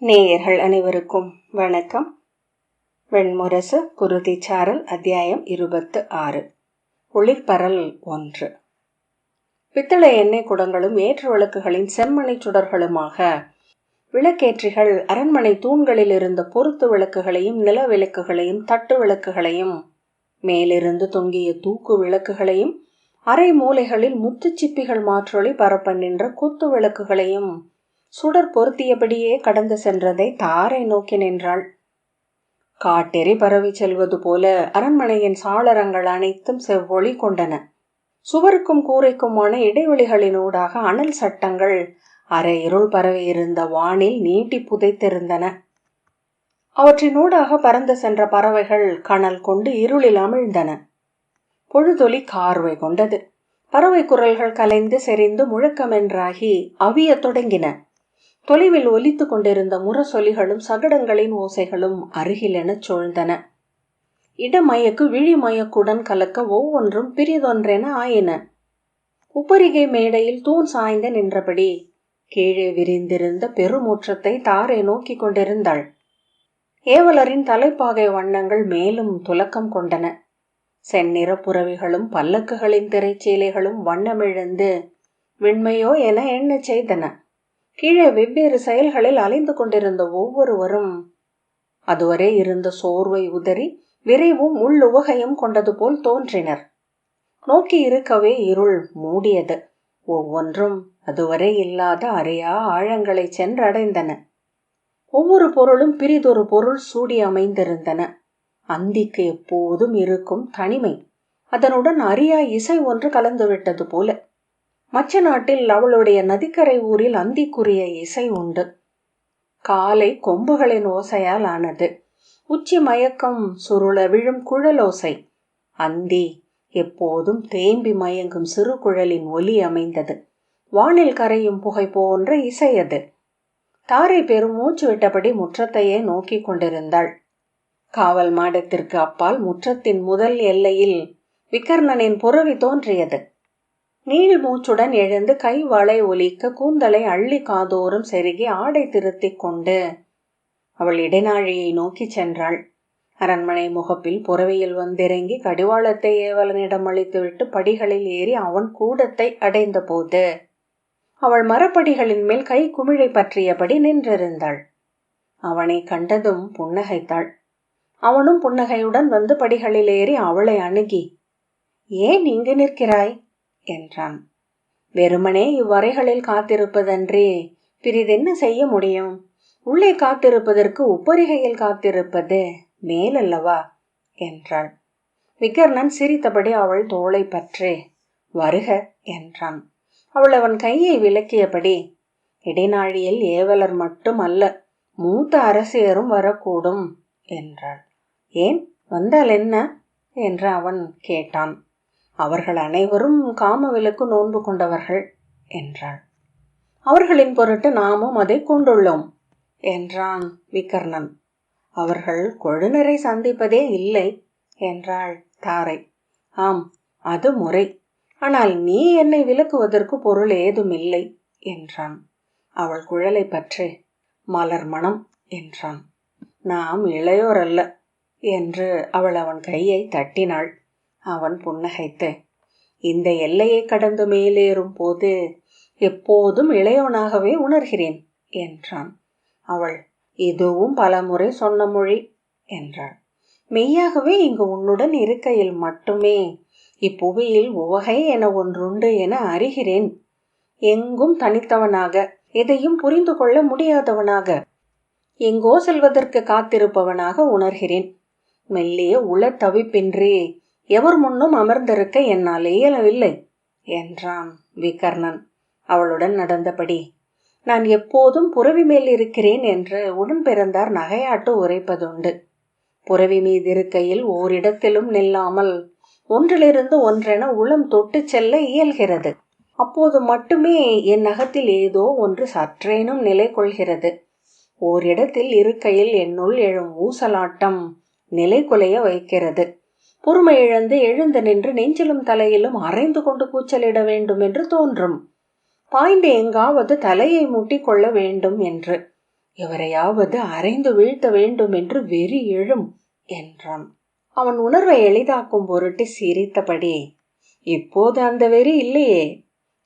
நேயர்கள் அனைவருக்கும் வணக்கம். வெண்முரசு குருதிச்சாரல் அத்தியாயம் 26. ஒளிர்பரல் 1. பித்தளை எண்ணெய் குடங்களும் ஏற்று விளக்குகளின் செம்மணி சுடர்களுமாக விளக்கேற்றிகள் அரண்மனை தூண்களில் இருந்த பொருத்து விளக்குகளையும் நில விளக்குகளையும் தட்டு விளக்குகளையும் மேலிருந்து தொங்கிய தூக்கு விளக்குகளையும் அரை மூலைகளில் முத்துச்சிப்பிகள் மாற்றொளி பரப்ப நின்ற குத்து விளக்குகளையும் சுடர் பொருத்தியபடியே கடந்து சென்றதை தாரை நோக்கி நின்றாள். காட்டெறி பரவி செல்வது போல அரண்மனையின் சாளரங்கள் அனைத்தும் செவ்வொளி கொண்டன. சுவருக்கும் கூரைக்குமான இடைவெளிகளினூடாக அனல் சட்டங்கள் அரை இருள் பரவி இருந்த வானில் நீட்டி புதைத்திருந்தன. அவற்றினூடாக பறந்து சென்ற பறவைகள் கனல் கொண்டு இருளில் அமிழ்ந்தன. பொழுதொலி கார்வை கொண்டது. பறவை குரல்கள் கலைந்து செறிந்து முழக்கமென்றாகி அவிய தொடங்கின. தொலைவில் ஒலித்து கொண்டிருந்த முரசொலிகளும் சகடங்களின் ஓசைகளும் அருகிலெனச் சூழ்ந்தன. இடமயக்கு விழிமயக்குடன் கலக்க ஒவ்வொன்றும் பிரிதொன்றென ஆயின. உப்பரிகை மேடையில் தூண் சாய்ந்து நின்றபடி கீழே விரிந்திருந்த பெருமுற்றத்தை தாரை நோக்கி கொண்டிருந்தாள். ஏவலரின் தலைப்பாகை வண்ணங்கள் மேலும் துலக்கம் கொண்டன. செந்நிற புறவிகளும் பல்லக்குகளின் திரைச்சீலைகளும் வண்ணமிழந்து வெண்மையோ என எண்ணச் செய்தன. கீழே வெவ்வேறு செயல்களில் அலைந்து கொண்டிருந்த ஒவ்வொருவரும் அதுவரை இருந்த சோர்வை உதறி விரைவும் உள்ளுவகையும் கொண்டது போல் தோன்றினர். நோக்கி இருக்கவே இருள் மூடியது. ஒவ்வொன்றும் அதுவரை இல்லாத அறியா ஆழங்களை சென்றடைந்தன. ஒவ்வொரு பொருளும் பிரிதொரு பொருள் சூடி அமைந்திருந்தன. அந்திக்கு எப்போதும் இருக்கும் தனிமை அதனுடன் அறியா இசை ஒன்று கலந்துவிட்டது போல. மச்ச நாட்டில் அவளுடைய நதிக்கரை ஊரில் அந்திக்குரிய இசை உண்டு. காலை கொம்புகளின் ஓசையால் ஆனது. உச்சி மயக்கம் சுருள விழும் குழலோசை. அந்தி எப்போதும் தேம்பி மயங்கும் சிறு குழலின் ஒலி அமைந்தது. வானில் கரையும் புகை போன்ற இசை அது. தாரை பெரும் மூச்சு விட்டபடி முற்றத்தையே நோக்கி கொண்டிருந்தாள். காவல் மாடத்திற்கு அப்பால் முற்றத்தின் முதல் எல்லையில் விகர்ணனின் புறவி தோன்றியது. நீள் மூச்சுடன் எழுந்து கை வளை ஒலிக்க கூந்தலை அள்ளி காதோறும் செருகி ஆடை திருத்திக் கொண்டு அவள் இடைநாழியை நோக்கி சென்றாள். அரண்மனை முகப்பில் புறவியில் வந்திறங்கி கடிவாளத்தை ஏவலனிடம் அளித்துவிட்டு படிகளில் ஏறி அவன் கூடத்தை அடைந்த போது அவள் மரப்படிகளின் மேல் கை குமிழை பற்றியபடி நின்றிருந்தாள். அவனை கண்டதும் புன்னகைத்தாள். அவனும் புன்னகையுடன் வந்து படிகளில் ஏறி அவளை அணுகி, "ஏன் இங்கு நிற்கிறாய்?" என்றான். "வெறுமனே இவ்வறைகளில் காத்திருப்பதன்றி பிரிதென்ன செய்ய முடியும்? உள்ளே காத்திருப்பதற்கு உப்பரிகையில் காத்திருப்பது மேலல்லவா?" என்றாள். விகர்ணன் சிரித்தபடி அவள் தோளை பற்றி, "வருக" என்றான். அவள் அவன் கையை விலக்கியபடி, "இடைநாழியில் ஏவலர் மட்டும் அல்ல, மூத்த அரசியரும் வரக்கூடும்" என்றாள். "ஏன், வந்தால் என்ன?" என்று அவன் கேட்டான். "அவர்கள் அனைவரும் காமவிலக்கு நோன்பு கொண்டவர்கள்" என்றாள். "அவர்களின் பொருட்டு நாமும் அதை கொண்டுள்ளோம்" என்றான் விகர்ணன். "அவர்கள் கொழுநரை சந்திப்பதே இல்லை" என்றாள் தாரை. "ஆம், அது முறை. ஆனால் நீ என்னை விலக்குவதற்கு பொருள் ஏதும் இல்லை" என்றான். அவள் குழலை பற்றி, "மலர் மணம்" என்றான். "நாம் இளையோர் அல்ல" என்று அவள் அவன் கையை தட்டினாள். அவன் புன்னகைத்து, "இந்த எல்லையை கடந்து மேலேறும் போது எப்போதும் இளையோனாகவே உணர்கிறேன்" என்றான். அவள், "இதுவும் பலமுறை சொன்ன மொழி" என்றாள். "மெய்யாகவே இங்கு உன்னுடன் இருக்கையில் மட்டுமே இப்புவியில் உவகை என ஒன்றுண்டு என அறிகிறேன். எங்கும் தனித்தவனாக, எதையும் புரிந்து கொள்ள முடியாதவனாக, எங்கோ செல்வதற்கு காத்திருப்பவனாக உணர்கிறேன். மெல்லிய உள தவிப்பின்றி எவர் முன்னும் அமர்ந்திருக்க என்னால் இயலவில்லை" என்றான் விகர்ணன். அவளுடன் நடந்தபடி, "நான் எப்போதும் புறவி மேல் இருக்கிறேன் என்று உடன் பிறந்தார் நகையாட்டு உரைப்பதுண்டு. புறவி மீதிருக்கையில் ஓரிடத்திலும் நில்லாமல் ஒன்றிலிருந்து ஒன்றென உளம் தொட்டு செல்ல இயல்கிறது. அப்போது மட்டுமே என் அகத்தில் ஏதோ ஒன்று சற்றேனும் நிலை கொள்கிறது. ஓரிடத்தில் இருக்கையில் என்னுள் எழும் ஊசலாட்டம் நிலை குலைய வைக்கிறது. பொறுமை இழந்து எழுந்து நின்று நெஞ்சிலும் தலையிலும் அரைந்து கொண்டு கூச்சலிட வேண்டும் என்று தோன்றும். பாய்ந்து எங்காவது தலையை முட்டி கொள்ள வேண்டும் என்று. எவரையாவது அறைந்து வீழ்த்த வேண்டும் என்று வெறி எழும் என்றான். அவன் உணர்வை எளிதாக்கும் பொருட்டு சிரித்தபடி, இப்போது அந்த வெறி இல்லையே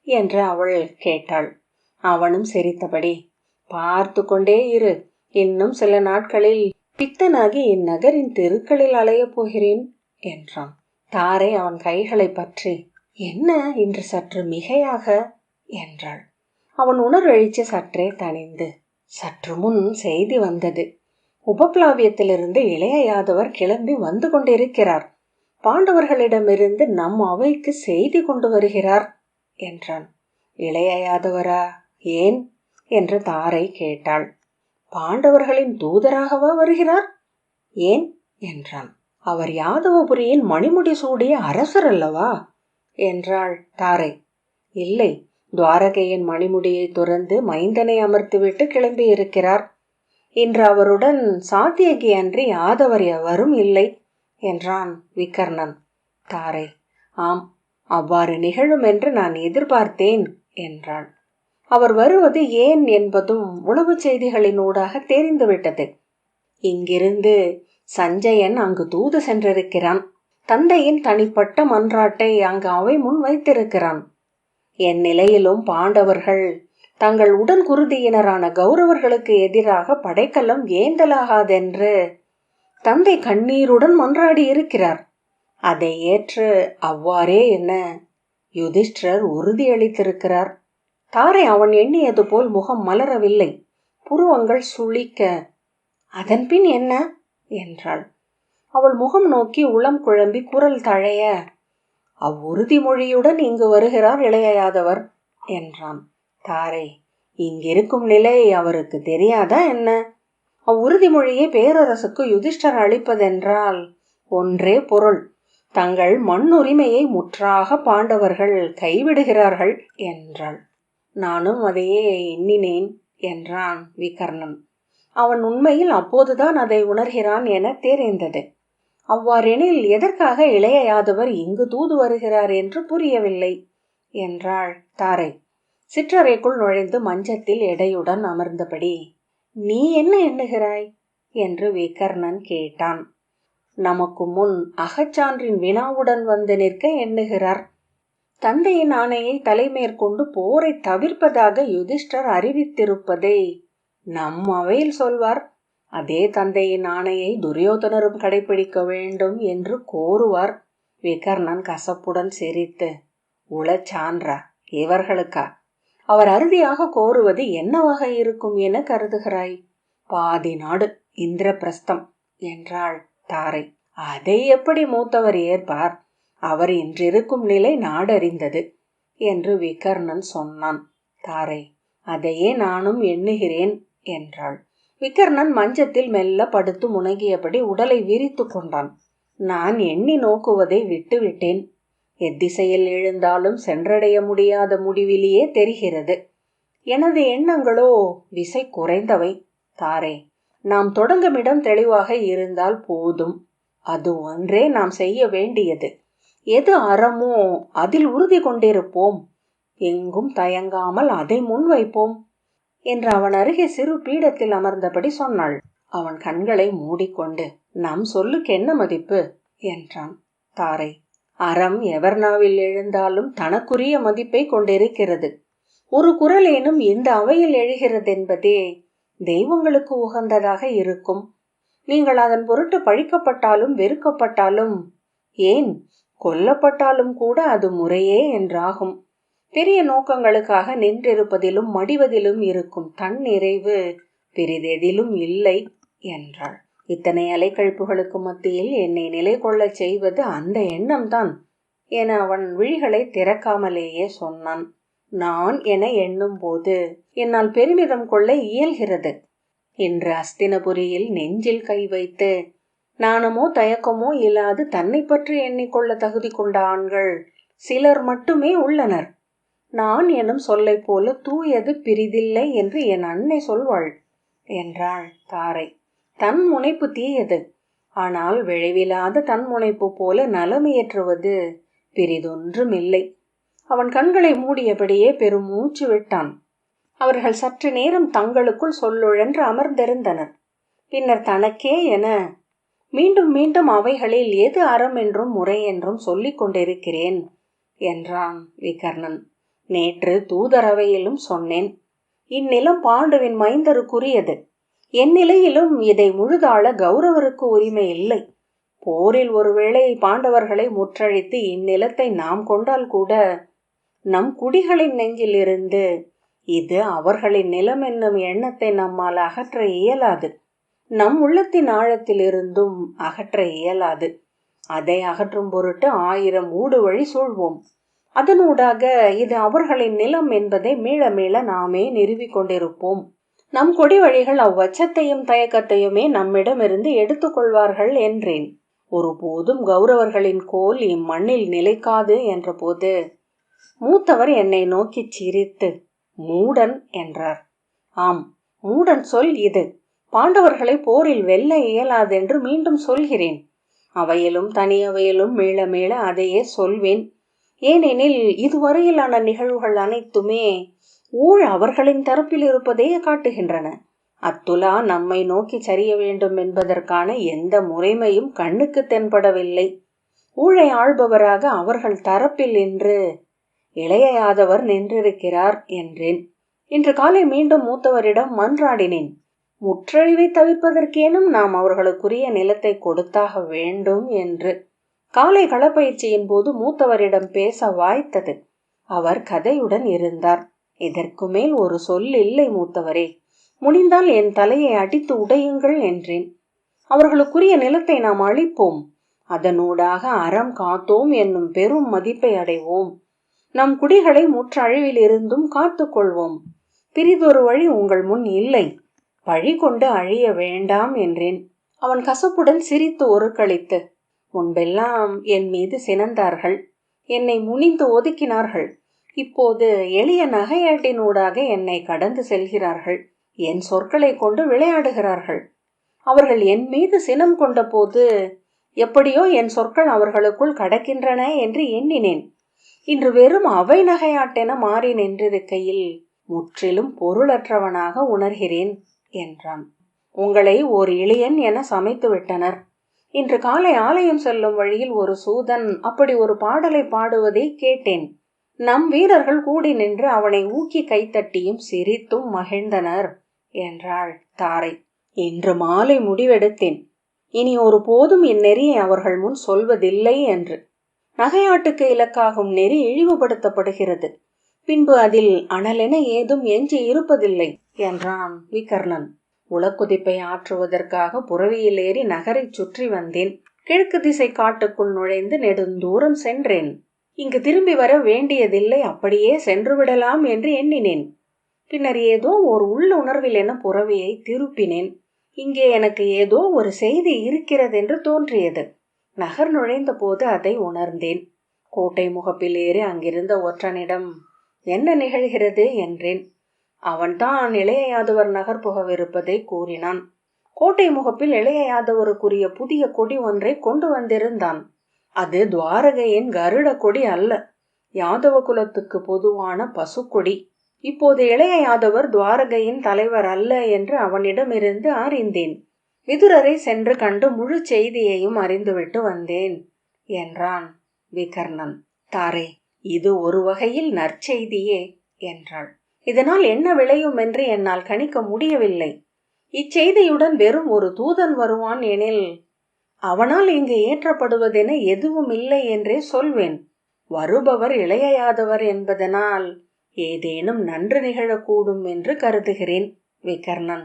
என்று அவள் கேட்டாள். அவனும் சிரித்தபடி, பார்த்து கொண்டே இரு, இன்னும் சில நாட்களில் பித்தனாகி இந்நகரின் தெருக்களில் அலையப் போகிறேன் என்றான். தாரை அவன் கைகளை பற்றி, என்ன இன்று சற்று மிகையாக என்றாள். அவன் உணர்வெழுச்சி சற்றே தணிந்து, சற்று முன் செய்தி வந்தது. உபப்ளாவியத்திலிருந்து இளைய யாதவர் கிளம்பி வந்து கொண்டிருக்கிறார். பாண்டவர்களிடமிருந்து நம் அவைக்கு செய்தி கொண்டு வருகிறார் என்றான். இளைய யாதவரா? ஏன் என்று தாரை கேட்டாள். பாண்டவர்களின் தூதராகவா வருகிறார்? ஏன் என்றான். அவர் யாதவபுரியின் மணிமுடி சூடிய அரசர் அல்லவா என்றாள் தாரை. இல்லை, துவாரகையின் மணிமுடியை துறந்து மைந்தனை அமர்த்திவிட்டு கிளம்பி இருக்கிறார். இன்று அவருடன் சாத்தியகி அன்றி யாதவர் எவரும் இல்லை என்றான் விகர்ணன். தாரை, ஆம், அவ்வாறு நிகழும் என்று நான் எதிர்பார்த்தேன் என்றாள். அவர் வருவது ஏன் என்பதும் உளவு செய்திகளினூடாக தெரிந்துவிட்டது. இங்கிருந்து சஞ்சயன் அங்கு தூது சென்றிருக்கிறான். தந்தையின் தனிப்பட்ட மன்றாட்டை அங்கு அவை முன் வைத்திருக்கிறான். என் நிலையிலும் பாண்டவர்கள் தங்கள் உடன் குருதியினரான கௌரவர்களுக்கு எதிராக படைக்கலம் ஏந்தலாகாதென்று தந்தை கண்ணீருடன் மன்றாடி இருக்கிறார். அதை ஏற்று அவ்வாறே என யுதிஷ்டிரர் உறுதியளித்திருக்கிறார். தாரை அவன் எண்ணியது போல் முகம் மலரவில்லை. புருவங்கள் சுளிக்க, அதன்பின் என்ன என்றாள். அவள் முகம் நோக்கி உளம் குழம்பி குரல் தழைய, அவ்வுறுதிமொழியுடன் இங்கு வருகிறார் இளைய யாதவர் என்றான். தாரை, இங்கிருக்கும் நிலை அவருக்கு தெரியாதா என்ன? அவ்வுறுதிமொழியை பேரரசுக்கு யுதிஷ்டர் அளிப்பதென்றால் ஒன்றே பொருள், தங்கள் மண்ணுரிமையை முற்றாக பாண்டவர்கள் கைவிடுகிறார்கள் என்றாள். நானும் அதையே எண்ணினேன் என்றான் விகர்ணன். அவன் உண்மையில் அப்போதுதான் அதை உணர்கிறான் என தெரிந்தது. அவ்வாறெனில் எதற்காக இளைய யாதவர் இங்கு தூது வருகிறார் என்று புரியவில்லை என்றாள் தாரை. சிற்றறைக்குள் நுழைந்து மஞ்சத்தில் எடையுடன் அமர்ந்தபடி, நீ என்ன எண்ணுகிறாய் என்று விகர்ணன் கேட்டான். நமக்கு முன் அகச்சான்றின் வினாவுடன் வந்து நிற்க எண்ணுகிறார். தந்தையின் ஆணையை தலைமேற்கொண்டு போரை தவிர்ப்பதாக யுதிஷ்டர் அறிவித்திருப்பதை நம் அவையில் சொல்வார். அதே தந்தையின் ஆணையை துரியோதனரும் கடைபிடிக்க வேண்டும் என்று கோருவார். விகர்ணன் கசப்புடன் சிரித்து, உளச்சான்றா இவர்களுக்கா? அவர் அறுதியாக கோருவது என்னவாக இருக்கும் என கருதுகிறாய்? பாதி நாடு, இந்திரபிரஸ்தம் என்றாள் தாரை. அதை எப்படி மூத்தவர் ஏற்பார்? அவர் இன்றிருக்கும் நிலை நாடறிந்தது என்று விகர்ணன் சொன்னான். தாரை, அதையே நானும் எண்ணுகிறேன் என்றாள். விகர்ணன் மஞ்சத்தில் மெல்ல படுத்து முனகியபடி உடலை விரித்து கொண்டான். நான் எண்ணி நோக்குவதை விட்டுவிட்டேன். எத்திசையில் எழுந்தாலும் சென்றடைய முடியாத முடிவிலேயே தெரிகிறது. எனது எண்ணங்களோ விசை குறைந்தவை. தாரே, நாம் தொடங்குமிடம் தெளிவாக இருந்தால் போதும். அது ஒன்றே நாம் செய்ய வேண்டியது. எது அறமோ அதில் உறுதி கொண்டிருப்போம். எங்கும் தயங்காமல் அதை முன்வைப்போம் என்று அவன் அருகே சிறு பீடத்தில் அமர்ந்தபடி சொன்னாள். அவன் கண்களை மூடிக்கொண்டு, நம் சொல்லுக்கு என்ன மதிப்பு என்றான். தாரை, அறம் எவர் நாவில் எழுந்தாலும் தனக்குரிய மதிப்பை கொண்டிருக்கிறது. ஒரு குரலேனும் இந்த அவையில் எழுகிறதென்பதே தெய்வங்களுக்கு உகந்ததாக இருக்கும். நீங்கள் அதன் பொருட்டு பழிக்கப்பட்டாலும் வெறுக்கப்பட்டாலும், ஏன் கொல்லப்பட்டாலும் கூட அது முறையே என்றாகும். பெரிய நோக்கங்களுக்காக நின்றிருப்பதிலும் மடிவதிலும் இருக்கும் தன் நிறைவு பெரிதெதிலும் இல்லை என்றாள். இத்தனை அலைக்கழிப்புகளுக்கு மத்தியில் என்னை நிலை கொள்ளச் செய்வது அந்த எண்ணம்தான் என அவன் விழிகளை திறக்காமலேயே சொன்னான். நான் என எண்ணும் போது என்னால் பெருமிதம் கொள்ள இயல்கிறது. இன்று அஸ்தினபுரியில் நெஞ்சில் கை வைத்து நாணமோ தயக்கமோ இல்லாது தன்னை பற்றி எண்ணிக்கொள்ள தகுதி கொண்ட ஆண்கள் சிலர் மட்டுமே உள்ளனர். நான் எனும் சொல்லை போல தூயது பிரிதில்லை என்று என் அன்னை சொல்வாள் என்றாள் தாரை. தன் முனைப்பு தீயது, ஆனால் விளைவில்லாத தன் முனைப்பு போல நலமையற்றுவது பிரிதொன்றுமில்லை. அவன் கண்களை மூடியபடியே பெருமூச்சு விட்டான். அவர்கள் சற்று நேரம் தங்களுக்குள் சொல்லுழன்று அமர்ந்திருந்தனர். பின்னர் தனக்கே என மீண்டும் மீண்டும் அவைகளில் எது அறம் என்றும் முறை என்றும் சொல்லிக் கொண்டிருக்கிறேன் என்றான் விகர்ணன். நேற்று தூதரவையிலும் சொன்னேன். இந்நிலம் பாண்டுவின் மைந்தருக்குரியது. என் நிலையிலும் இதை முழுதாள கௌரவருக்கு உரிமை இல்லை. போரில் ஒருவேளை பாண்டவர்களை முற்றழித்து இந்நிலத்தை நாம் கொண்டால் கூட நம் குடிகளின் நெஞ்சிலிருந்து இது அவர்களின் நிலம் என்னும் எண்ணத்தை நம்மால் அகற்ற இயலாது. நம் உள்ளத்தின் ஆழத்திலிருந்தும் அகற்ற இயலாது. அதை அகற்றும் பொருட்டு 1000 ஊடு வழி சூழ்வோம். அதனூடாக இது அவர்களின் நிலம் என்பதை மீள மீள நாமே நிறுவிக் கொண்டிருப்போம். நம் கொடி வழிகள் அவ்வச்சத்தையும் தயக்கத்தையுமே நம்மிடமிருந்து எடுத்துக்கொள்வார்கள் என்றேன். ஒருபோதும் கௌரவர்களின் கோல் இம்மண்ணில் நிலைக்காது என்ற போது மூத்தவர் என்னை நோக்கி சிரித்து மூடன் என்றார். ஆம், மூடன் சொல் இது. பாண்டவர்களை போரில் வெல்ல இயலாதென்று மீண்டும் சொல்கிறேன். அவையிலும் தனியவையிலும் மீள மீள அதையே சொல்வேன். ஏனெனில் இதுவரையிலான நிகழ்வுகள் அனைத்துமே ஊழ் அவர்களின் தரப்பில் இருப்பதே காட்டுகின்றன. அத்துலா நம்மை நோக்கி சரிய வேண்டும் என்பதற்கான எந்த முறைமையும் கண்ணுக்கு தென்படவில்லை. ஊழை ஆள்பவராக அவர்கள் தரப்பில் நின்று இளைய யாதவர் நின்றிருக்கிறார் என்றேன். இன்று காலை மீண்டும் மூத்தவரிடம் மன்றாடினேன். முற்றழிவை தவிர்ப்பதற்கேனும் நாம் அவர்களுக்குரிய நிலத்தை கொடுத்தாக வேண்டும் என்று. காலை களப்பயிற்சியின் போது மூத்தவரிடம் பேச வாய்த்தது. அவர் கதையுடன் இருந்தார். இதற்கு மேல் ஒரு சொல் இல்லை மூத்தவரே. முடிந்தால் என் தலையை அடித்து உடையுங்கள் என்றேன். அவர்களுக்குரிய நிலத்தை நாம் அழிப்போம். அதனூடாக அறம் காத்தோம் என்னும் பெரும் மதிப்பை அடைவோம். நம் குடிகளை முற்றழிவில் இருந்தும் காத்து கொள்வோம். பிரிதொரு வழி உங்கள் முன் இல்லை. பழி கொண்டு அழிய வேண்டாம் என்றேன். அவன் கசப்புடன் சிரித்து ஒருக்களித்து, முன்பெல்லாம் என் மீது சினந்தார்கள். என்னை முனிந்து ஒதுக்கினார்கள். இப்போது எளிய நகையாட்டினூடாக என்னை கடந்து செல்கிறார்கள். என் சொற்களை கொண்டு விளையாடுகிறார்கள். அவர்கள் என் மீது சினம் கொண்ட போது எப்படியோ என் சொற்கள் அவர்களுக்குள் கடக்கின்றன என்று எண்ணினேன். இன்று வெறும் அவை நகையாட்டென மாறி நின்றிருக்கையில் முற்றிலும் பொருளற்றவனாக உணர்கிறேன் என்றான். உங்களை ஓர் இளையன் என சமைத்து விட்டனர். இன்று காலை ஆலயம் செல்லும் வழியில் ஒரு சூதன் அப்படி ஒரு பாடலை பாடுவதை கேட்டேன். நம் வீரர்கள் கூடி நின்று அவனை ஊக்கி கைத்தட்டியும் சிரித்தும் மகிழ்ந்தனர் என்றாள் தாரை. இன்று மாலை முடிவெடுத்தேன். இனி ஒரு போதும் இந்நெறியை அவர்கள் முன் சொல்வதில்லை என்று. நகையாட்டுக்கு இலக்காகும் நெறி இழிவுபடுத்தப்படுகிறது. பின்பு அதில் அனலென ஏதும் எஞ்சி இருப்பதில்லை என்றான் விகர்ணன். உளக்குதிப்பை ஆற்றுவதற்காக புறவியில் ஏறி நகரை சுற்றி வந்தேன். கிழக்கு திசை காட்டுக்குள் நுழைந்து நெடுந்தூரம் சென்றேன். இங்கு திரும்பி வர வேண்டியதில்லை, அப்படியே சென்று விடலாம் என்று எண்ணினேன். பின்னர் ஏதோ ஒரு உள்ளுணர்வில் என புறவியை திருப்பினேன். இங்கே எனக்கு ஏதோ ஒரு செய்தி இருக்கிறதென்று தோன்றியது. நகர் நுழைந்த போது அதை உணர்ந்தேன். கோட்டை முகப்பில் ஏறி அங்கிருந்த ஒற்றனிடம் என்ன நிகழ்கிறது என்றேன். அவன்தான் இளைய யாதவர் நகர் புகவிருப்பதை கூறினான். கோட்டை முகப்பில் இளைய யாதவருக்குரிய புதிய கொடி ஒன்றை கொண்டு வந்திருந்தான். அது துவாரகையின் கருட கொடி அல்ல, யாதவ குலத்துக்கு பொதுவான பசுக்கொடி. இப்போது இளைய யாதவர் துவாரகையின் தலைவர் அல்ல என்று அவனிடமிருந்து அறிந்தேன். விதுரரை சென்று கண்டு முழு செய்தியையும் அறிந்துவிட்டு வந்தேன் என்றான் விகர்ணன். தாரே, இது ஒரு வகையில் நற்செய்தியே என்றாள். இதனால் என்ன விளையும் என்று என்னால் கணிக்க முடியவில்லை. இச்செய்தியுடன் வெறும் ஒரு தூதன் வருவான் எனில் அவனால் இங்கு ஏற்றப்படுவதென எதுவும் இல்லை என்றே சொல்வேன். வருபவர் இளைய யாதவர் என்பதனால் ஏதேனும் நன்று நிகழக்கூடும் என்று கருதுகிறேன். விகர்ணன்,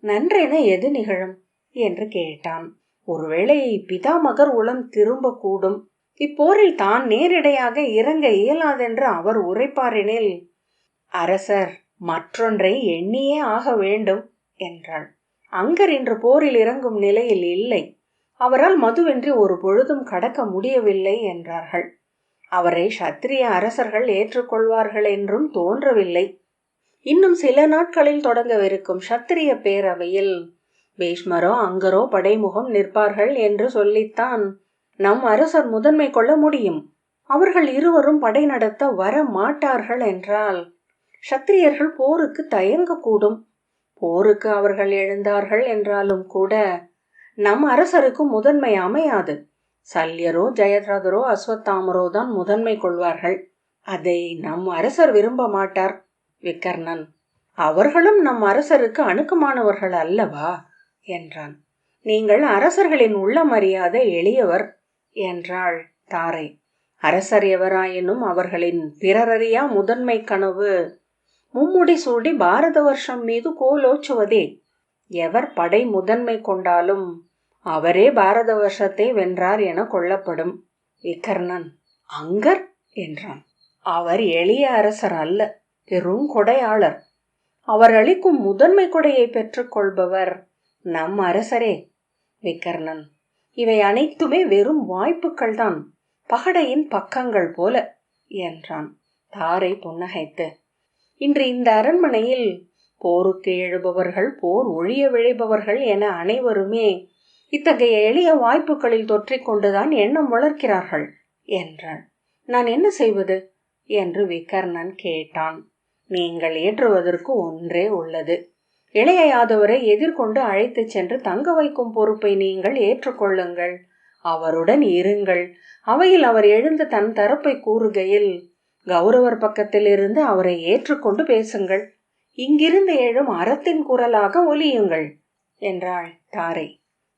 நன்றென எது நிகழும் என்று கேட்டான். ஒருவேளை பிதாமகர் உளம் திரும்ப கூடும். இப்போரில் தான் நேரிடையாக இறங்க இயலாதென்று அவர் உரைப்பாரெனில் அரசர் மற்றொன்றை எண்ணியே ஆக வேண்டும் என்றாள். அங்கர் இன்று போரில் இறங்கும் நிலையில் இல்லை. அவரால் மதுவின்றி ஒரு பொழுதும் கடக்க முடியவில்லை என்றார்கள். அவரை சத்திரிய அரசர்கள் ஏற்றுக்கொள்வார்கள் என்றும் தோன்றவில்லை. இன்னும் சில நாட்களில் தொடங்கவிருக்கும் சத்திரிய பேரவையில் பீஷ்மரோ அங்கரோ படைமுகம் நிற்பார்கள் என்று சொல்லித்தான் நம் அரசர் முதன்மை கொள்ள முடியும். அவர்கள் இருவரும் படை நடத்த வர மாட்டார்கள் என்றால் சத்திரியர்கள் போருக்கு தயங்கக்கூடும். போருக்கு அவர்கள் எழுந்தார்கள் என்றாலும் கூட நம் அரசருக்கு முதன்மை அமையாது. சல்யரோ ஜெயத்ரதரோ அஸ்வத்தாமரோ தான் முதன்மை கொள்வார்கள். அதை நம் அரசர் விரும்ப மாட்டார். விகர்ணன், அவர்களும் நம் அரசருக்கு அணுக்கமானவர்கள் அல்லவா என்றான். நீங்கள் அரசர்களின் உள்ள மரியாதை எளியவர் என்றாள் தாரை. அரசர் எவராயினும் அவர்களின் பிறரறியா முதன்மை கனவு மும்முடி சூடி பாரத வருஷம் மீது கோலோச்சுவதே. எவர் படை முதன்மை கொண்டாலும் அவரே பாரத வருஷத்தை வென்றார் என கொள்ளப்படும். விகர்ணன் அங்கர் என்றான். அவர் எளிய அரசர் அல்ல, பெரும் கொடையாளர். அவர் அளிக்கும் முதன்மை கொடையை பெற்றுக் கொள்பவர் நம் அரசரே. விகர்ணன், இவை அனைத்துமே வெறும் வாய்ப்புகள் தான், பகடையின் பக்கங்கள் போல என்றான். தாரை புன்னகைத்து, இன்று இந்த அரண்மனையில் போருக்கு எழுபவர்கள், போர் ஒழிய விழைபவர்கள் என அனைவருமே இத்தகைய எளிய வாய்ப்புகளில் தொற்றிக் கொண்டுதான் எண்ணம் வளர்க்கிறார்கள் என்றாள். நான் என்ன செய்வது என்று விகர்ணன் கேட்டான். நீங்கள் ஏற்றுவதற்கு ஒன்றே உள்ளது. இளைய யாதவரை எதிர்கொண்டு அழைத்து சென்று தங்க வைக்கும் பொறுப்பை நீங்கள் ஏற்றுக்கொள்ளுங்கள். அவருடன் இருங்கள். அவையில் அவர் எழுந்து தன் தரப்பை கூறுகையில் கௌரவர் பக்கத்தில் இருந்து அவரை ஏற்றுக்கொண்டு பேசுங்கள். இங்கிருந்து எழும் அறத்தின் குரலாக ஒலியுங்கள் என்றாள் தாரை.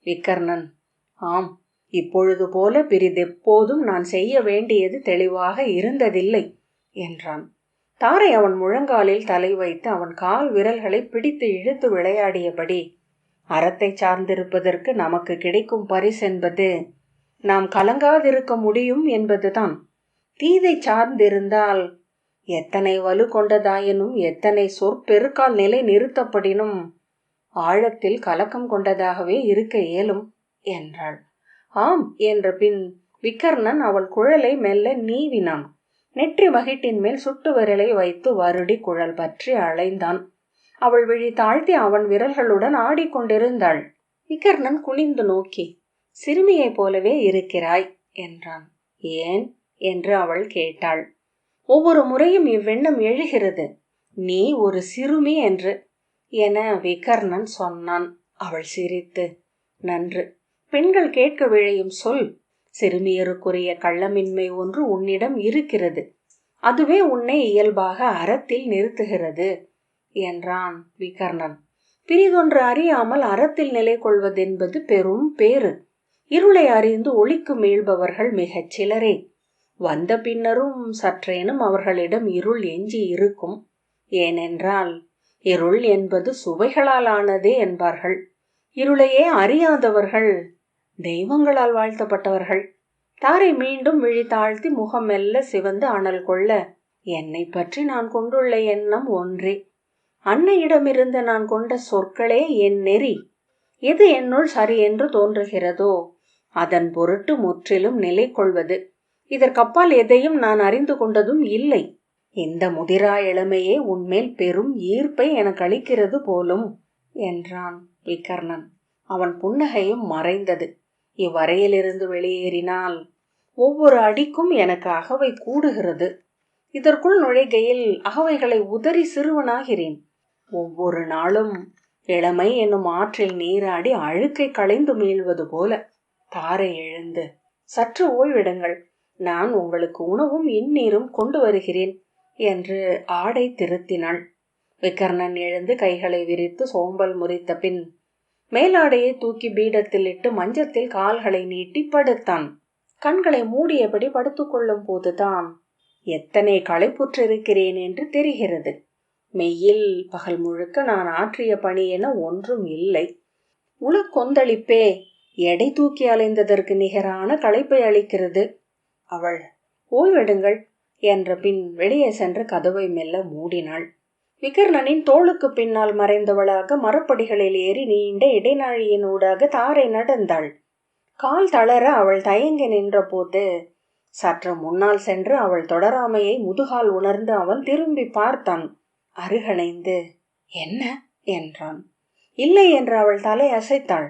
விகர்ணன், ஆம், இப்பொழுது போல பிறிதெப்போதும் நான் செய்ய வேண்டியது தெளிவாக இருந்ததில்லை என்றான். தாரை அவன் முழங்காலில் தலை வைத்து அவன் கால் விரல்களை பிடித்து இழுத்து விளையாடியபடி, அறத்தை சார்ந்திருப்பதற்கு நமக்கு கிடைக்கும் பரிசென்பது நாம் கலங்காதிருக்க முடியும் என்பதுதான். தீதை சார்ந்திருந்தால் எத்தனை வலு கொண்டதாயினும், எத்தனை சொற்பெருக்கால் நிலை நிறுத்தப்படினும் ஆழத்தில் கலக்கம் கொண்டதாகவே இருக்க இயலும் என்றாள். ஆம் என்ற பின் விகர்ணன் அவள் குழலை மெல்ல நீவினான். நெற்றி வகிட்டின் மேல் சுட்டு விரலை வைத்து வருடி குழல் பற்றி அலைந்தான். அவள் விழி தாழ்த்தி அவன் விரல்களுடன் ஆடிக்கொண்டிருந்தாள். விகர்ணன் குனிந்து நோக்கி, சிறுமியைப் போலவே இருக்கிறாய் என்றான். ஏன் என்று அவள் கேட்டாள். ஒவ்வொரு முறையும் இவ்வெண்ணம் எழுகிறது, நீ ஒரு சிறுமி என்று என விகர்ணன் சொன்னான். அவள் சிரித்து, நன்று, பெண்கள் கேட்க விழையும் சொல். சிறுமியருக்குரிய கள்ளமின்மை ஒன்று உன்னிடம் இருக்கிறது. அதுவே உன்னை இயல்பாக அறத்தில் நிறுத்துகிறது என்றான் விகர்ணன். பிரிதொன்று அறியாமல் அறத்தில் நிலை கொள்வதென்பது பெரும் பேறு. இருளை அறிந்து ஒளிக்கு மீள்பவர்கள் மிகச் சிலரே. வந்த பின்னரும் சற்றேனும் அவர்களிடம் இருள் எஞ்சி இருக்கும். ஏனென்றால் இருள் என்பது சுவைகளால் ஆனதே என்பார்கள். இருளையே அறியாதவர்கள் தெய்வங்களால் வாழ்த்தப்பட்டவர்கள். தாரை மீண்டும் விழி தாழ்த்தி முகம் மெல்ல சிவந்து அனல் கொள்ள, என்னை பற்றி நான் கொண்டுள்ள எண்ணம் ஒன்றே. அன்னையிடமிருந்து நான் கொண்ட சொற்களே என் நெறி. எது என்னுள் சரி என்று தோன்றுகிறதோ அதன் பொருட்டு முற்றிலும் நிலை கொள்வது. இதற்கப்பால் எதையும் நான் அறிந்து கொண்டதும் இல்லை. இந்த முதிரா இளமையே உன்மேல் பெரும் ஈர்ப்பை எனக்கு அளிக்கிறது போலும் என்றான் விகர்ணன். அவன் புன்னகையும் மறைந்தது. இவ்வறையிலிருந்து வெளியேறினால் ஒவ்வொரு அடிக்கும் எனக்கு அகவை கூடுகிறது. இதற்குள் நுழைகையில் அகவைகளை உதறி சிறுவனாகிறேன். ஒவ்வொரு நாளும் இளமை என்னும் ஆற்றில் நீராடி அழுக்கை களைந்து மீள்வது போல. தாரை எழுந்து, சற்று ஓய்விடுங்கள், நான் உங்களுக்கு உணவும் இந்நீரும் கொண்டு வருகிறேன் என்று ஆடை திருத்தினாள். விகர்ணன் எழுந்து கைகளை விரித்து சோம்பல் முறித்த பின் மேலாடையை தூக்கி பீடத்தில் இட்டு மஞ்சத்தில் கால்களை நீட்டி படுத்தான். கண்களை மூடியபடி படுத்துக்கொள்ளும் போதுதான் எத்தனை களைப்புற்றிருக்கிறேன் என்று தெரிகிறது. மெய்யில் பகல் முழுக்க நான் ஆற்றிய பணி என ஒன்றும் இல்லை. உளக்கொந்தளிப்பே எடை தூக்கி அலைந்ததற்கு நிகரான களைப்பை அளிக்கிறது. அவள் ஓய்வெடுங்கள் என்ற பின் வெளியே சென்று கதவை மெல்ல மூடினாள். விகர்ணனின் தோளுக்கு பின்னால் மறைந்தவளாக மரப்படிகளில் ஏறி நீண்ட இடைநாழியின் ஊடாக தாரை நடந்தாள். கால் தளர அவள் தயங்கி நின்ற போது சற்று முன்னால் சென்று அவள் தொடராமையை முதுகால் உணர்ந்து அவன் திரும்பி பார்த்தான். அருகணைந்து, என்ன என்றான். இல்லை என்று அவள் தலை அசைத்தாள்.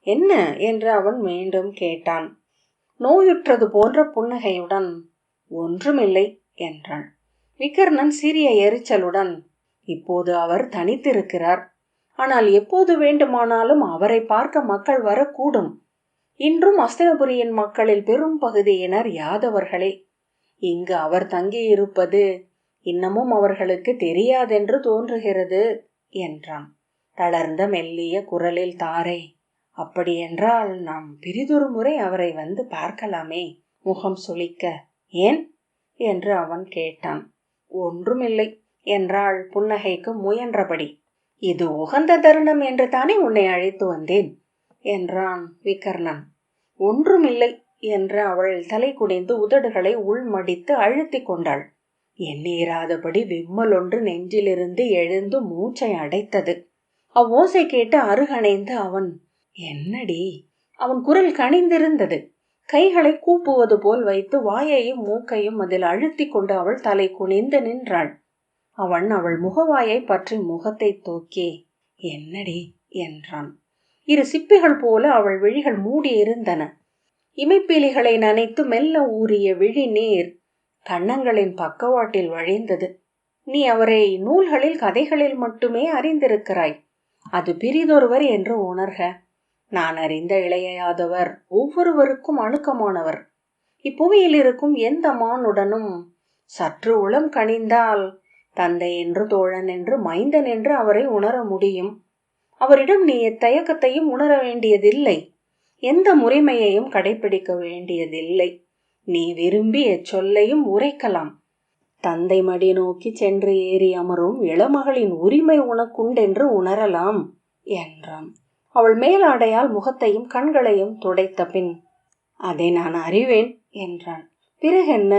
என்ன என்று அவன் மீண்டும் கேட்டான். நோயுற்றது போன்ற புன்னகையுடன், ஒன்றுமில்லை என்றாள். விகர்ணன் சிறிய எரிச்சலுடன், இப்போது அவர் தனித்திருக்கிறார். ஆனால் எப்போது வேண்டுமானாலும் அவரை பார்க்க மக்கள் வரக்கூடும். இன்றும் அஸ்தினபுரியின் மக்களில் பெரும் பகுதியினர் யாதவர்களே. இங்கு அவர் தங்கியிருப்பது இன்னமும் அவர்களுக்கு தெரியாதென்று தோன்றுகிறது என்றான் தளர்ந்த மெல்லிய குரலில் தாரை. அப்படியென்றால் நாம் பிரிதொரு முறை அவரை வந்து பார்க்கலாமே, முகம் சுளிக்க. ஏன் என்று அவன் கேட்டான். ஒன்றுமில்லை என்றாள் புன்னகைக்கு முயன்றபடி. இது உகந்த தருணம் என்று தானே உன்னை அழைத்து வந்தேன் என்றான் விகர்ணன். ஒன்றுமில்லை என்று அவள் தலை குனிந்து உதடுகளை உள்மடித்து அழுத்தி கொண்டாள். எண்ணீராதபடி விம்மல் ஒன்று நெஞ்சிலிருந்து எழுந்து மூச்சை அடைத்தது. அவ்வோசை கேட்டு அருகணைந்து அவன், என்னடி? அவன் குரல் கனிந்திருந்தது. கைகளை கூப்புவது போல் வைத்து வாயையும் மூக்கையும் அதில் அழுத்தி கொண்டு அவள் தலை குனிந்து நின்றாள். அவன் அவள் முகவாயை பற்றி முகத்தை தூக்கி, என்னடி என்றான். இரு சிப்பிகள் போல அவள் விழிகள் மூடியிருந்தன. இமைப்பீலிகளை நனைத்து மெல்ல ஊறிய விழி நீர் கன்னங்களின் பக்கவாட்டில் வழிந்தது. நீ அவரை நூல்களில் கதைகளில் மட்டுமே அறிந்திருக்கிறாய். அது பிரிதொருவர் என்று உணர்க. நான் அறிந்த இளையாதவர் ஒவ்வொருவருக்கும் அணுக்கமானவர். இப்புவியில் இருக்கும் எந்த மானுடனும் சற்று உளம் கனிந்தால் தந்தை என்று, தோழன் என்று, மைந்தன் என்று அவரை உணர முடியும். அவரிடம் நீ எத்தயக்கத்தையும் உணர வேண்டியதில்லை. எந்த முறைமையையும் கடைபிடிக்க வேண்டியதில்லை. நீ விரும்பி எச்சொல்லையும் உரைக்கலாம். தந்தை மடி நோக்கி சென்று ஏறி அமரும் இளமகளின் உரிமை உனக்குண்டென்று உணரலாம் என்றான். அவள் மேலாடையால் முகத்தையும் கண்களையும் துடைத்த பின், அதை நான் அறிவேன் என்றான். பிறகென்ன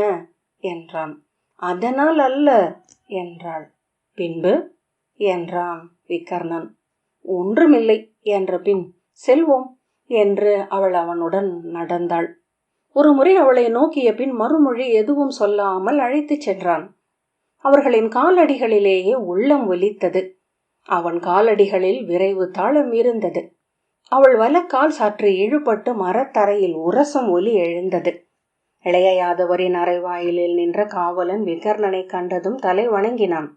என்றான். அதனால் அல்ல என்றாள். பின்பு என்றான் விகர்ணன். ஒன்றுமில்லை என்ற பின், செல்வோம் என்று அவள் அவனுடன் நடந்தாள். ஒரு முறை அவளை நோக்கிய பின் மறுமொழி எதுவும் சொல்லாமல் அழைத்துச் சென்றான். அவர்களின் காலடிகளிலேயே உள்ளம் ஒலித்தது. அவன் காலடிகளில் விரைவு தாளம் இருந்தது. அவள் வலக்கால் சற்று இழுபட்டு மரத்தரையில் உரசும் ஒலி எழுந்தது. இளைய யாதவரின் அரைவாயிலில் நின்ற காவலன் விகர்ணனை கண்டதும் தலை வணங்கினான்.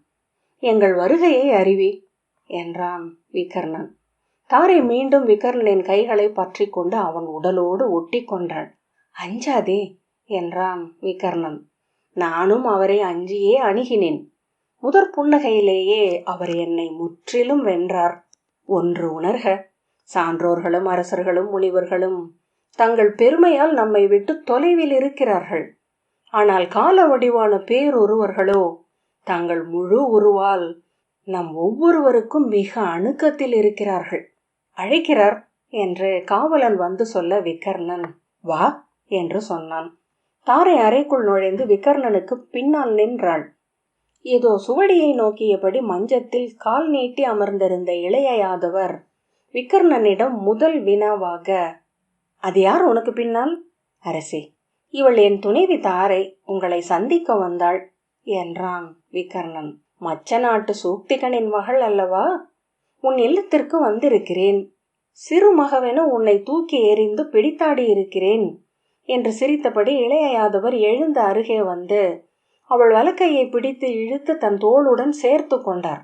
எங்கள் வருகையை அறிவி என்றான் விகர்ணன். தாரை மீண்டும் விகர்ணனின் கைகளை பற்றி கொண்டு அவன் உடலோடு ஒட்டி கொண்டாள். அஞ்சாதே என்றான் விகர்ணன். நானும் அவரை அஞ்சியே அணுகினேன். முதற் புன்னகையிலேயே அவர் என்னை முற்றிலும் வென்றார். ஒன்று உணர்க, சான்றோர்களும் அரசர்களும் முனிவர்களும் தங்கள் பெருமையால் நம்மை விட்டு தொலைவில் இருக்கிறார்கள். ஆனால் கால வடிவான பேரொருவர்களோ தங்கள் முழு உருவால் நம் ஒவ்வொருவருக்கும் மிக அணுக்கத்தில் இருக்கிறார்கள். அழைக்கிறார் என்று காவலன் வந்து சொல்ல விகர்ணன் வா என்று சொன்னான். தாரை அறைக்குள் நுழைந்து விகர்ணனுக்கு பின்னால் நின்றாள். ஏதோ சுவடியை நோக்கியபடி மஞ்சத்தில் கால் நீட்டி அமர்ந்திருந்த இளைய யாதவர் விகர்ணனிடம் முதல் வினாவாக, அது யார் உனக்கு பின்னால்? அரசே, இவள் என் துணைவி தாரை உங்களை சந்திக்க வந்தாள் என்றான் விகர்ணன். மச்ச நாட்டு சூக்திகனின் மகள் அல்லவா? உன் இல்லத்திற்கு வந்திருக்கிறேன். சிறு மகவென உன்னை தூக்கி எறிந்து பிடித்தாடி இருக்கிறேன் என்று சிரித்தபடி இளைய யாதவர் எழுந்த அருகே வந்து அவள் வலக்கையை பிடித்து இழுத்து தன் தோளுடன் சேர்த்து கொண்டார்.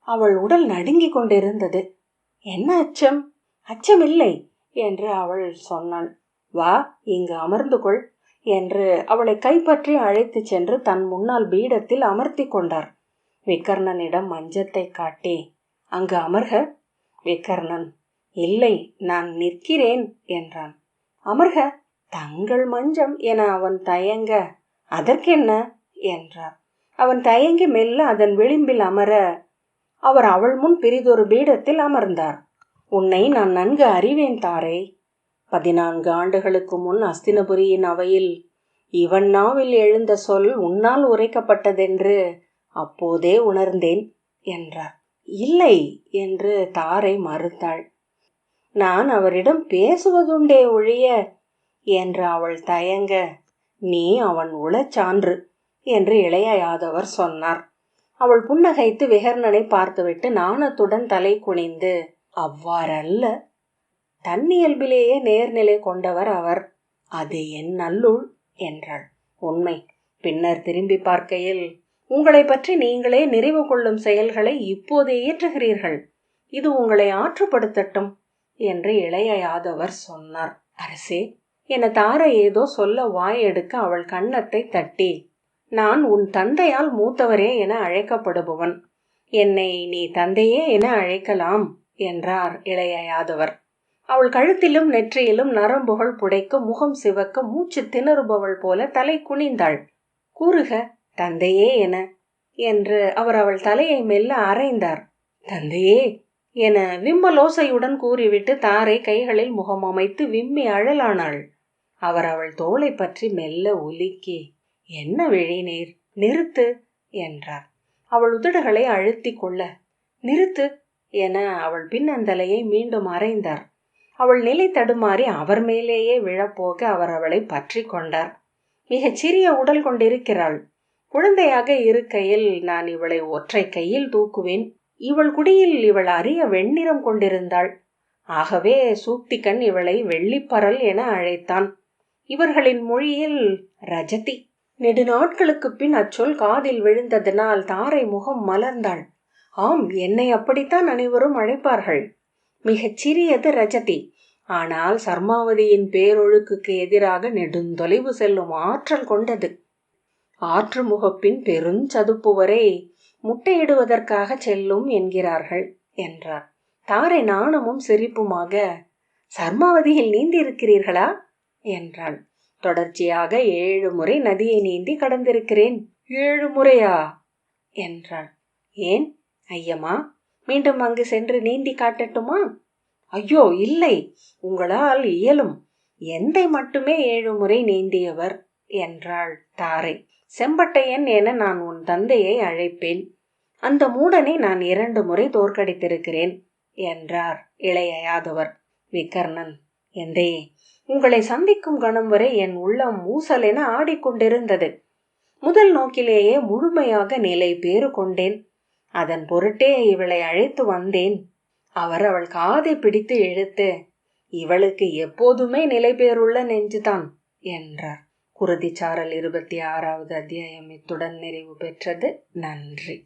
அவள் உடல் நடுங்கிக் கொண்டிருந்தது. என்ன அச்சம்? அச்சமில்லை என்று அவள் சொன்னாள். வா, இங்கு அமர்ந்து கொள் என்று அவளை கைப்பற்றி அழைத்து சென்று தன் முன்னால் பீடத்தில் அமர்த்தி கொண்டார். விகர்ணனிடம் மஞ்சத்தை காட்டி, அங்கு அமர்க. விகர்ணன், இல்லை, நான் நிற்கிறேன் என்றான். அமர்க, தங்கள் மஞ்சம் என அவன் தயங்க, அதற்கென்ன என்றார். அவன் தயங்கி மெல்ல அதன் விளிம்பில் அமர அவர் அவள் முன் பிரிதொரு பீடத்தில் அமர்ந்தார். உன்னை நான் நன்கு அறிவேன் தாரை. 14 ஆண்டுகளுக்கு முன் அஸ்தினபுரியின் அவையில் இவன் நாவில் எழுந்த சொல் உன்னால் உரைக்கப்பட்டதென்று அப்போதே உணர்ந்தேன் என்றார். இல்லை என்று தாரை மறுத்தாள். நான் அவரிடம் பேசுவதுண்டே ஒழிய என்று அவள் தயங்க, நீ அவன் உளச்சான்று என்று இளைய யாதவர் சொன்னார். அவள் புன்னகைத்து விகர்ணனை பார்த்துவிட்டு நாணத்துடன் தலை குனிந்து, அவ்வாறல்ல, தன்னியல்பிலேயே நேர்நிலை கொண்டவர் அவர். அது என் நல்லுள் என்றாள். உண்மை. பின்னர் திரும்பி பார்க்கையில் உங்களை பற்றி நீங்களே நிறைவு கொள்ளும் செயல்களை இப்போது இயற்றுகிறீர்கள். இது உங்களை ஆற்றுப்படுத்தட்டும் என்று இளைய யாதவர் சொன்னார். அரசே என தாரை ஏதோ சொல்ல வாய் எடுக்க அவள் கன்னத்தை தட்டி, நான் உன் தந்தையால் மூத்தவரே என அழைக்கப்படுபவன். என்னை நீ தந்தையே என அழைக்கலாம் என்றார் இளைய யாதவர். அவள் கழுத்திலும் நெற்றியிலும் நரம்புகள் புடைக்க, முகம் சிவக்க, மூச்சு திணறுபவள் போல தலை குனிந்தாள். கூறுக தந்தையே என என்று அவர் அவள் தலையை மெல்ல அரைந்தார். தந்தையே என விம்மலோசையுடன் கூறிவிட்டு தாரை கைகளில் முகம் அமைத்து விம்மி அழலானாள். அவர் அவள் தோளை பற்றி மெல்ல உலுக்கி, என்ன விழிநீர், நிறுத்து என்றார். அவள் உதடுகளை அழுத்தி கொள்ள, நிறுத்து என அவள் பின்னந்தலையை மீண்டும் அரைந்தார். அவள் நிலை தடுமாறி அவர் மேலேயே விழப்போக அவர் அவளை பற்றி கொண்டார். மிகச் சிறிய உடல் கொண்டிருக்கிறாள். குழந்தையாக இருக்கையில் நான் இவளை ஒற்றை கையில் தூக்குவேன். இவள் குடியில் இவள் அரிய வெண்ணிறம் கொண்டிருந்தாள். ஆகவே சூக்திகன் இவளை வெள்ளிப்பரல் என அழைத்தான். இவர்களின் மொழியில் ரஜதி. நெடுநாட்களுக்கு பின் அச்சொல் காதில் விழுந்ததனால் தாரை முகம் மலர்ந்தாள். ஆம், என்னை அப்படித்தான் அனைவரும் அழைப்பார்கள். மிகச் சிறியது ரஜதி. ஆனால் சர்மாவதியின் பேரொழுக்குக்கு எதிராக நெடுந்தொலைவு செல்லும் ஆற்றல் கொண்டது. ஆற்று முகப்பின் பெருஞ்சதுப்பு வரை முட்டையிடுவதற்காக செல்லும் என்கிறார்கள் என்றார். தாரை நாணமும் சிரிப்புமாக, சர்மாவதியில் நீந்தி இருக்கிறீர்களா என்றாள். தொடர்ச்சியாக 7 முறை நதியை நீந்தி கடந்திருக்கிறேன். 7 முறையா என்றாள். ஏன் ஐயமா, மீண்டும் அங்கு சென்று நீந்தி காட்டட்டுமா? ஐயோ இல்லை, உங்களால் இயலும். எந்தை மட்டுமே 7 முறை நீந்தியவர் என்றாள் தாரை. செம்பட்டையன் என நான் உன் தந்தையை அழைப்பேன். அந்த மூடனை நான் 2 முறை தோற்கடித்திருக்கிறேன் என்றார் இளைய யாதவர். விகர்ணன், எந்தையே, உங்களை சந்திக்கும் கணம் வரை என் உள்ளம் ஊசலென ஆடிக்கொண்டிருந்தது. முதல் நோக்கிலேயே முழுமையாக நிலை பேறு கொண்டேன். அதன் பொருட்டே இவளை அழைத்து வந்தேன். அவர் அவள் காதை பிடித்து இழுத்து, இவளுக்கு எப்போதுமே நிலை பேருள்ள நெஞ்சுதான் என்றார். குருதிச்சாரல் 26வது அத்தியாயம் இத்துடன் நிறைவு பெற்றது. நன்றி.